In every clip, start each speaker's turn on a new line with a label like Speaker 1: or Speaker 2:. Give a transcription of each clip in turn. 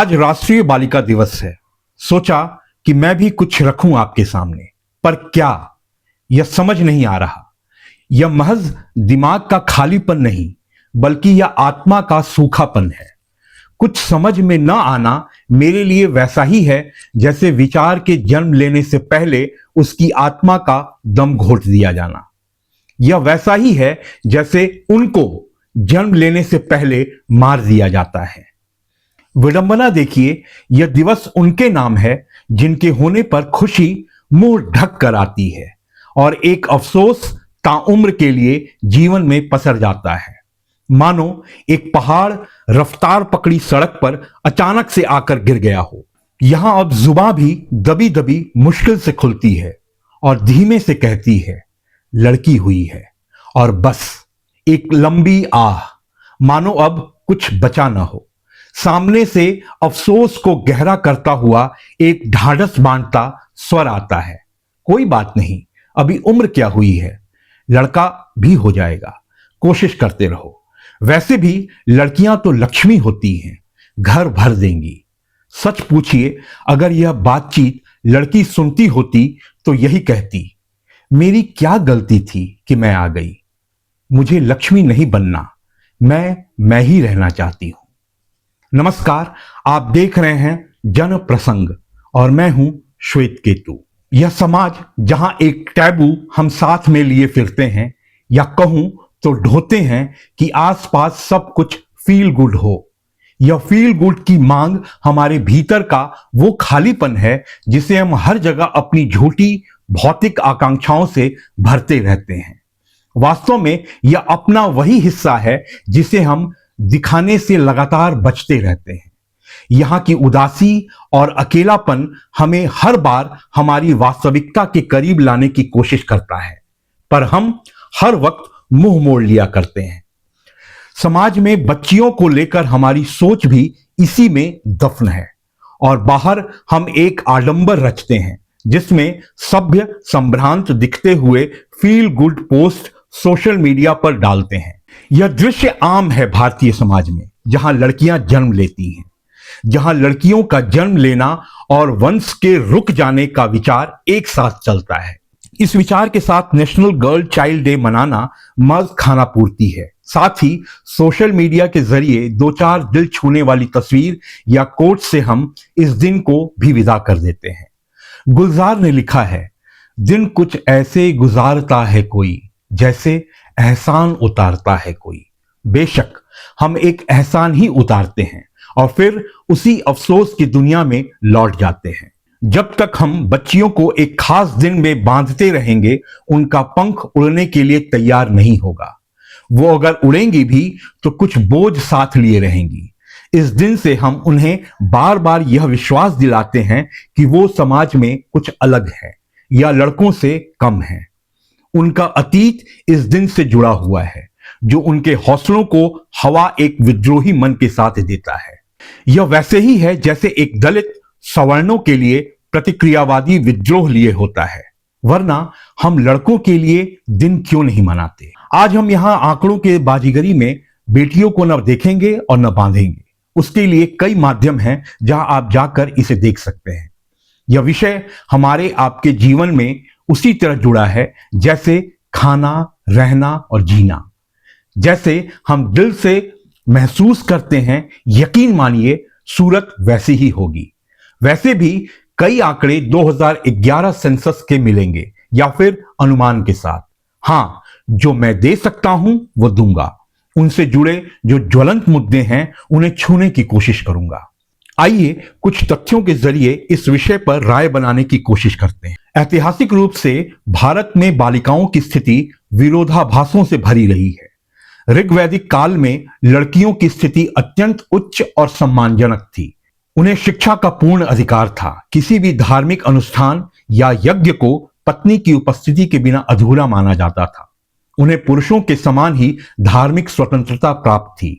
Speaker 1: आज राष्ट्रीय बालिका दिवस है। सोचा कि मैं भी कुछ रखूं आपके सामने, पर क्या, यह समझ नहीं आ रहा। यह महज दिमाग का खालीपन नहीं, बल्कि यह आत्मा का सूखापन है। कुछ समझ में न आना मेरे लिए वैसा ही है जैसे विचार के जन्म लेने से पहले उसकी आत्मा का दम घोट दिया जाना। यह वैसा ही है जैसे उनको जन्म लेने से पहले मार दिया जाता है। विडंबना देखिए, यह दिवस उनके नाम है जिनके होने पर खुशी मुंह ढक कर आती है और एक अफसोस ताउम्र के लिए जीवन में पसर जाता है। मानो एक पहाड़ रफ्तार पकड़ी सड़क पर अचानक से आकर गिर गया हो। यहां अब जुबान भी दबी दबी मुश्किल से खुलती है और धीमे से कहती है, लड़की हुई है। और बस एक लंबी आह, मानो अब कुछ बचा ना हो। सामने से अफसोस को गहरा करता हुआ एक ढाढ़स बांधता स्वर आता है, कोई बात नहीं, अभी उम्र क्या हुई है, लड़का भी हो जाएगा, कोशिश करते रहो। वैसे भी लड़कियां तो लक्ष्मी होती हैं, घर भर देंगी। सच पूछिए, अगर यह बातचीत लड़की सुनती होती तो यही कहती, मेरी क्या गलती थी कि मैं आ गई। मुझे लक्ष्मी नहीं बनना, मैं ही रहना चाहती हूं। नमस्कार, आप देख रहे हैं जन प्रसंग और मैं हूं श्वेत केतु। यह समाज जहां एक टैबू हम साथ में लिए फिरते हैं, या कहूं तो ढोते हैं कि आसपास सब कुछ फील गुड हो। यह फील गुड की मांग हमारे भीतर का वो खालीपन है जिसे हम हर जगह अपनी झूठी भौतिक आकांक्षाओं से भरते रहते हैं। वास्तव में यह अपना वही हिस्सा है जिसे हम दिखाने से लगातार बचते रहते हैं। यहां की उदासी और अकेलापन हमें हर बार हमारी वास्तविकता के करीब लाने की कोशिश करता है, पर हम हर वक्त मुंह मोड़ लिया करते हैं। समाज में बच्चियों को लेकर हमारी सोच भी इसी में दफन है और बाहर हम एक आडंबर रचते हैं जिसमें सभ्य संभ्रांत दिखते हुए feel good post social media पर डालते हैं। यह दृश्य आम है भारतीय समाज में, जहां लड़कियां जन्म लेती हैं, जहां लड़कियों का जन्म लेना और वंश के रुक जाने का विचार एक साथ चलता है। इस विचार के साथ नेशनल गर्ल चाइल्ड डे मनाना मज खाना पूर्ति है। साथ ही सोशल मीडिया के जरिए दो चार दिल छूने वाली तस्वीर या कोट से हम इस दिन को भी विदा कर देते हैं। गुलजार ने लिखा है, दिन कुछ ऐसे गुजारता है कोई, जैसे एहसान उतारता है कोई। बेशक हम एक एहसान ही उतारते हैं और फिर उसी अफसोस की दुनिया में लौट जाते हैं। जब तक हम बच्चियों को एक खास दिन में बांधते रहेंगे, उनका पंख उड़ने के लिए तैयार नहीं होगा। वो अगर उड़ेंगी भी तो कुछ बोझ साथ लिए रहेंगी। इस दिन से हम उन्हें बार बार यह विश्वास दिलाते हैं कि वो समाज में कुछ अलग है या लड़कों से कम है। उनका अतीत इस दिन से जुड़ा हुआ है, जो उनके हौसलों को हवा एक विद्रोही मन के साथ देता है। यह वैसे ही है जैसे एक दलित सवर्णों के लिए प्रतिक्रियावादी विद्रोह लिए होता है, वरना हम लड़कों के लिए दिन क्यों नहीं मनाते। आज हम यहां आंकड़ों के बाजीगरी में बेटियों को न देखेंगे और न बांधेंगे। उसके लिए कई माध्यम हैं जहां आप जाकर इसे देख सकते हैं। यह विषय हमारे आपके जीवन में उसी तरह जुड़ा है जैसे खाना, रहना और जीना। जैसे हम दिल से महसूस करते हैं, यकीन मानिए सूरत वैसी ही होगी। वैसे भी कई आंकड़े 2011 सेंसस के मिलेंगे या फिर अनुमान के साथ। हां, जो मैं दे सकता हूं वो दूंगा। उनसे जुड़े जो ज्वलंत मुद्दे हैं उन्हें छूने की कोशिश करूंगा। आइए कुछ तथ्यों के जरिए इस विषय पर राय बनाने की कोशिश करते हैं। ऐतिहासिक रूप से भारत में बालिकाओं की स्थिति विरोधाभासों से भरी रही है। ऋग्वैदिक काल में लड़कियों की स्थिति अत्यंत उच्च और सम्मानजनक थी। उन्हें शिक्षा का पूर्ण अधिकार था। किसी भी धार्मिक अनुष्ठान या यज्ञ को पत्नी की उपस्थिति के बिना अधूरा माना जाता था। उन्हें पुरुषों के समान ही धार्मिक स्वतंत्रता प्राप्त थी।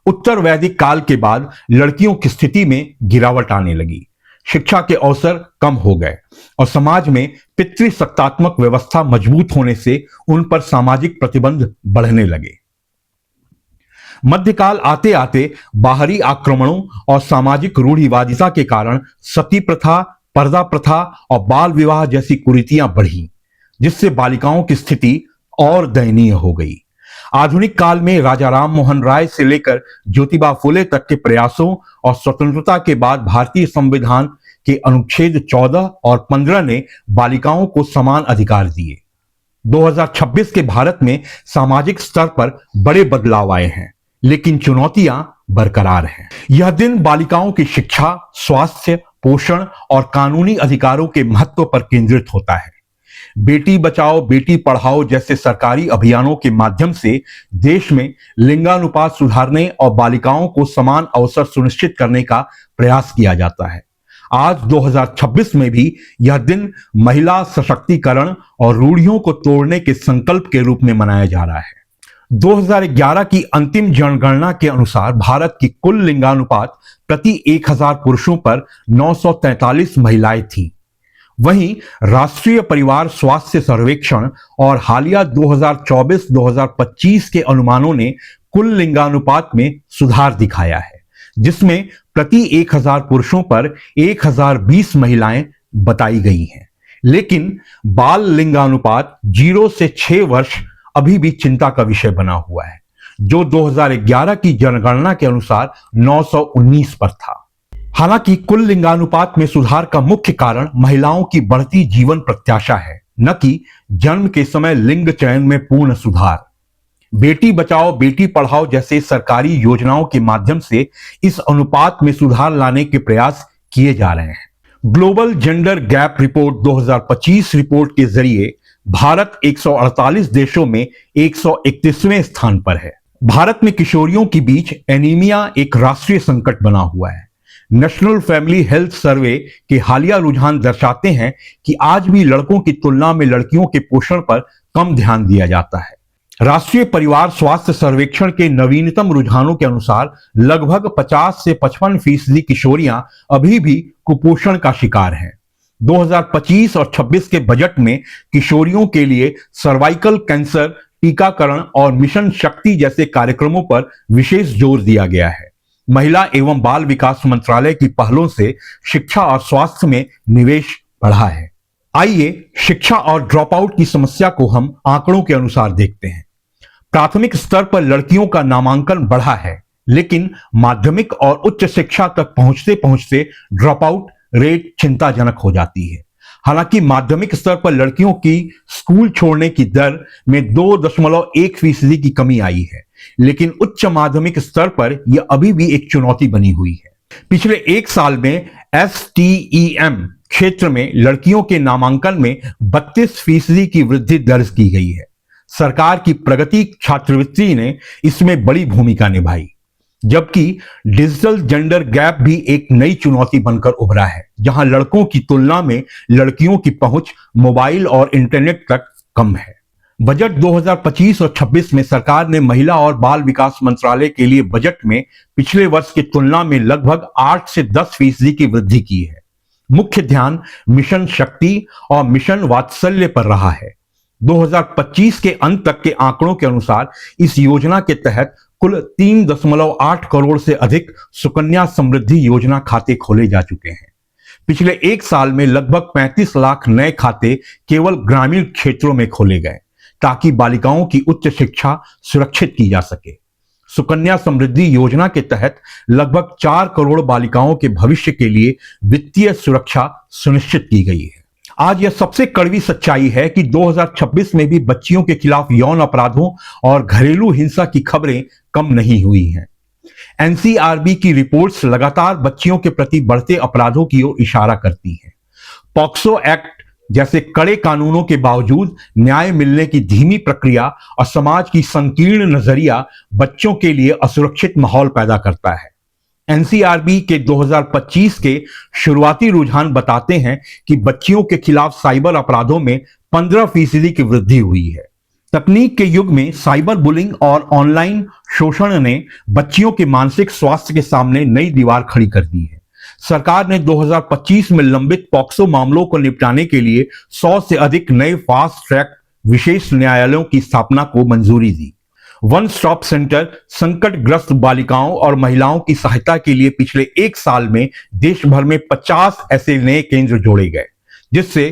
Speaker 1: उत्तर वैदिक काल के बाद लड़कियों की स्थिति में गिरावट आने लगी। शिक्षा के अवसर कम हो गए और समाज में पितृसत्तात्मक व्यवस्था मजबूत होने से उन पर सामाजिक प्रतिबंध बढ़ने लगे। मध्यकाल आते आते बाहरी आक्रमणों और सामाजिक रूढ़िवादिता के कारण सती प्रथा, पर्दा प्रथा और बाल विवाह जैसी कुरीतियां बढ़ी, जिससे बालिकाओं की स्थिति और दयनीय हो गई। आधुनिक काल में राजा राम मोहन राय से लेकर ज्योतिबा फुले तक के प्रयासों और स्वतंत्रता के बाद भारतीय संविधान के अनुच्छेद 14 और 15 ने बालिकाओं को समान अधिकार दिए। 2026 के भारत में सामाजिक स्तर पर बड़े बदलाव आए हैं, लेकिन चुनौतियां बरकरार हैं। यह दिन बालिकाओं की शिक्षा, स्वास्थ्य, पोषण और कानूनी अधिकारों के महत्व पर केंद्रित होता है। बेटी बचाओ बेटी पढ़ाओ जैसे सरकारी अभियानों के माध्यम से देश में लिंगानुपात सुधारने और बालिकाओं को समान अवसर सुनिश्चित करने का प्रयास किया जाता है। आज 2026 में भी यह दिन महिला सशक्तिकरण और रूढ़ियों को तोड़ने के संकल्प के रूप में मनाया जा रहा है। 2011 की अंतिम जनगणना के अनुसार भारत की कुल लिंगानुपात प्रति 1000 पुरुषों पर 943 महिलाएं थीं। वहीं राष्ट्रीय परिवार स्वास्थ्य सर्वेक्षण और हालिया 2024-2025 के अनुमानों ने कुल लिंगानुपात में सुधार दिखाया है, जिसमें प्रति 1000 पुरुषों पर 1020 महिलाएं बताई गई हैं। लेकिन बाल लिंगानुपात 0 से 6 वर्ष अभी भी चिंता का विषय बना हुआ है, जो 2011 की जनगणना के अनुसार 919 पर था। हालांकि कुल लिंगानुपात में सुधार का मुख्य कारण महिलाओं की बढ़ती जीवन प्रत्याशा है, न कि जन्म के समय लिंग चयन में पूर्ण सुधार। बेटी बचाओ बेटी पढ़ाओ जैसे सरकारी योजनाओं के माध्यम से इस अनुपात में सुधार लाने के प्रयास किए जा रहे हैं। Global gender gap report 2025 report के जरिए भारत 148 देशों में 131वें स्थान पर है। भारत में किशोरियों के बीच एनीमिया एक राष्ट्रीय संकट बना हुआ है। नेशनल फैमिली हेल्थ सर्वे के हालिया रुझान दर्शाते हैं कि आज भी लड़कों की तुलना में लड़कियों के पोषण पर कम ध्यान दिया जाता है। राष्ट्रीय परिवार स्वास्थ्य सर्वेक्षण के नवीनतम रुझानों के अनुसार लगभग 50 से 55% किशोरियां अभी भी कुपोषण का शिकार हैं। 2025 और 26 के बजट में किशोरियों के लिए सर्वाइकल कैंसर टीकाकरण और मिशन शक्ति जैसे कार्यक्रमों पर विशेष जोर दिया गया है। महिला एवं बाल विकास मंत्रालय की पहलों से शिक्षा और स्वास्थ्य में निवेश बढ़ा है। आइए शिक्षा और ड्रॉप आउट की समस्या को हम आंकड़ों के अनुसार देखते हैं। प्राथमिक स्तर पर लड़कियों का नामांकन बढ़ा है, लेकिन माध्यमिक और उच्च शिक्षा तक पहुंचते पहुंचते ड्रॉप आउट रेट चिंताजनक हो जाती है। हालांकि माध्यमिक स्तर पर लड़कियों की स्कूल छोड़ने की दर में 2.1% की कमी आई है, लेकिन उच्च माध्यमिक स्तर पर यह अभी भी एक चुनौती बनी हुई है। पिछले एक साल में STEM क्षेत्र में लड़कियों के नामांकन में 32% की वृद्धि दर्ज की गई है। सरकार की प्रगति छात्रवृत्ति ने इसमें बड़ी भूमिका निभाई, जबकि डिजिटल जेंडर गैप भी एक नई चुनौती बनकर उभरा है, जहां लड़कों की तुलना में लड़कियों की पहुंच मोबाइल और इंटरनेट तक कम है। बजट 2025 और 26 में सरकार ने महिला और बाल विकास मंत्रालय के लिए बजट में पिछले वर्ष की तुलना में लगभग 8 से 10% की वृद्धि की है। मुख्य ध्यान मिशन शक्ति और मिशन वात्सल्य पर रहा है। 2025 के अंत तक के आंकड़ों के अनुसार इस योजना के तहत कुल 3.8 करोड़ से अधिक सुकन्या समृद्धि योजना खाते खोले जा चुके हैं। पिछले एक साल में लगभग 35 लाख नए खाते केवल ग्रामीण क्षेत्रों में खोले गए, ताकि बालिकाओं की उच्च शिक्षा सुरक्षित की जा सके। सुकन्या समृद्धि योजना के तहत लगभग 4 करोड़ बालिकाओं के भविष्य के लिए वित्तीय सुरक्षा सुनिश्चित की गई है। आज यह सबसे कड़वी सच्चाई है कि 2026 में भी बच्चियों के खिलाफ यौन अपराधों और घरेलू हिंसा की खबरें कम नहीं हुई हैं। NCRB की रिपोर्ट्स लगातार बच्चियों के प्रति बढ़ते अपराधों की ओर इशारा करती हैं। पॉक्सो एक्ट जैसे कड़े कानूनों के बावजूद न्याय मिलने की धीमी प्रक्रिया और समाज की संकीर्ण नजरिया बच्चों के लिए असुरक्षित माहौल पैदा करता है। NCRB के 2025 के शुरुआती रुझान बताते हैं कि बच्चियों के खिलाफ साइबर अपराधों में 15% की वृद्धि हुई है। तकनीक के युग में साइबर बुलिंग और ऑनलाइन शोषण ने बच्चियों के मानसिक स्वास्थ्य के सामने नई दीवार खड़ी कर दी है। सरकार ने 2025 में लंबित पॉक्सो मामलों को निपटाने के लिए 100 से अधिक नए फास्ट ट्रैक विशेष न्यायालयों की स्थापना को मंजूरी दी। वन स्टॉप सेंटर संकटग्रस्त बालिकाओं और महिलाओं की सहायता के लिए पिछले एक साल में देश भर में 50 ऐसे नए केंद्र जोड़े गए, जिससे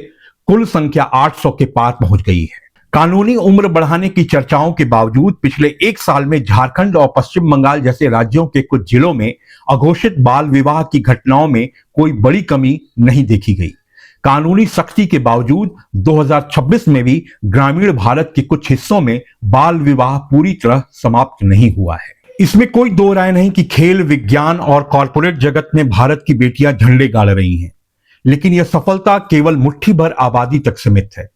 Speaker 1: कुल संख्या 800 के पार पहुंच गई है। कानूनी उम्र बढ़ाने की चर्चाओं के बावजूद पिछले एक साल में झारखंड और पश्चिम बंगाल जैसे राज्यों के कुछ जिलों में अघोषित बाल विवाह की घटनाओं में कोई बड़ी कमी नहीं देखी गई। कानूनी सख्ती के बावजूद 2026 में भी ग्रामीण भारत के कुछ हिस्सों में बाल विवाह पूरी तरह समाप्त नहीं हुआ है। इसमें कोई दो राय नहीं कि खेल, विज्ञान और कॉरपोरेट जगत में भारत की बेटियां झंडे गाड़ रही हैं, लेकिन यह सफलता केवल मुट्ठी भर आबादी तक सीमित है।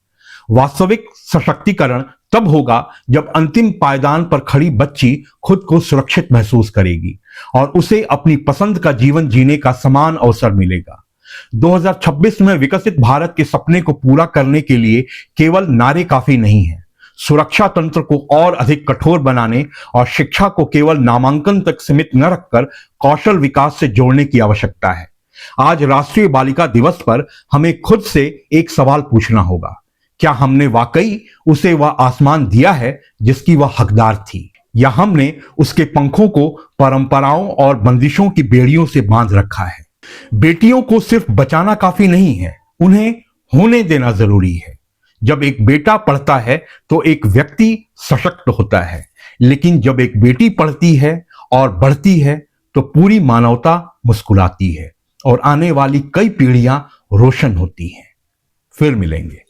Speaker 1: वास्तविक सशक्तिकरण तब होगा जब अंतिम पायदान पर खड़ी बच्ची खुद को सुरक्षित महसूस करेगी और उसे अपनी पसंद का जीवन जीने का समान अवसर मिलेगा। 2026 में विकसित भारत के सपने को पूरा करने के लिए केवल नारे काफी नहीं है। सुरक्षा तंत्र को और अधिक कठोर बनाने और शिक्षा को केवल नामांकन तक सीमित न रखकर कौशल विकास से जोड़ने की आवश्यकता है। आज राष्ट्रीय बालिका दिवस पर हमें खुद से एक सवाल पूछना होगा, क्या हमने वाकई उसे वह आसमान दिया है जिसकी वह हकदार थी, या हमने उसके पंखों को परंपराओं और बंदिशों की बेड़ियों से बांध रखा है? बेटियों को सिर्फ बचाना काफी नहीं है, उन्हें होने देना जरूरी है। जब एक बेटा पढ़ता है तो एक व्यक्ति सशक्त होता है, लेकिन जब एक बेटी पढ़ती है और बढ़ती है तो पूरी मानवता मुस्कुराती है और आने वाली कई पीढ़ियां रोशन होती हैं। फिर मिलेंगे।